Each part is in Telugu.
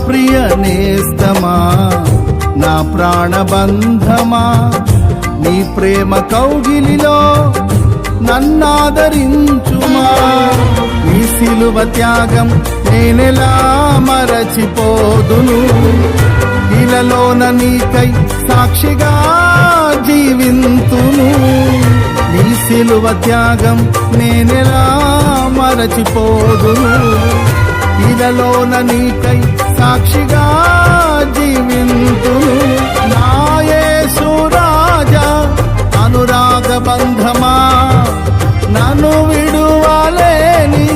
ప్రియ నేస్తమా, నా ప్రాణబంధమా, నీ ప్రేమ కౌగిలిలో నన్నాదరించుమా. నీ సిలువ త్యాగం నేనెలా మరచిపోదును, ఇలలోన నీకై సాక్షిగా జీవింతును. నీ సిలువ త్యాగం నేనెలా మరచిపోదును, ఇలలోన నీకై సాక్షిగా జీవింతును. నా యేసు రాజా అనురాగ బంధమా, నన్ను విడువలేని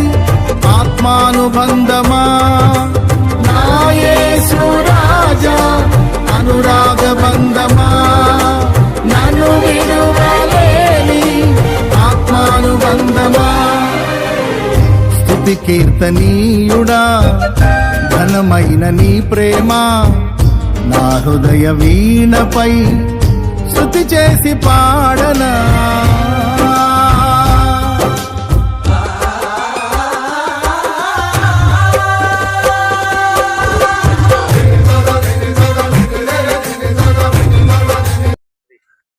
ఆత్మానుబంధమా. నా యేసు రాజా అనురాగ బంధమా, నన్ను విడువలేని ఆత్మానుబంధమా. స్తుతి కీర్తనీయుడా ఘనమైన నీ ప్రేమ, నా హృదయ వీణపై స్తుతి చేసి పాడనా.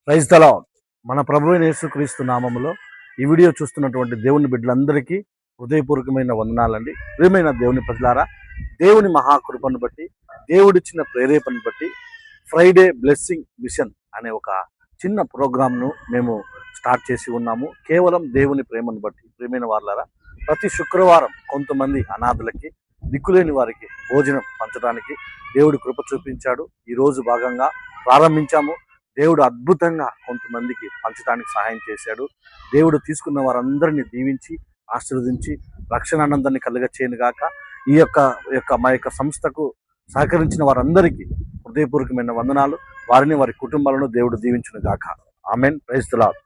Praise the Lord. మన ప్రభువైన యేసుక్రీస్తు నామములో ఈ వీడియో చూస్తున్నటువంటి దేవుని బిడ్డలందరికీ హృదయపూర్వకమైన వందనాలండి. ప్రియమైన దేవుని ప్రజలారా, దేవుని మహాకృపను బట్టి, దేవుడిచ్చిన ప్రేరేపణను బట్టి ఫ్రైడే బ్లెస్సింగ్ మిషన్ అనే ఒక చిన్న ప్రోగ్రామ్ను మేము స్టార్ట్ చేసి ఉన్నాము. కేవలం దేవుని ప్రేమను బట్టి. ప్రియమైన వాళ్ళారా, ప్రతి శుక్రవారం కొంతమంది అనాథలకి, దిక్కులేని వారికి భోజనం పంచడానికి దేవుడు కృప చూపించాడు. ఈరోజు భాగంగా ప్రారంభించాము. దేవుడు అద్భుతంగా కొంతమందికి పంచడానికి సహాయం చేశాడు. దేవుడు తీసుకున్న వారందరినీ దీవించి ఆశీర్వదించి రక్షణానందాన్ని కలుగచేయను గాక. ఈ యొక్క మా యొక్క సంస్థకు సహకరించిన వారందరికీ హృదయపూర్వకమైన వందనాలు. వారిని వారి కుటుంబాలను దేవుడు దీవించును గాక. ఆమెన్. Praise the lord.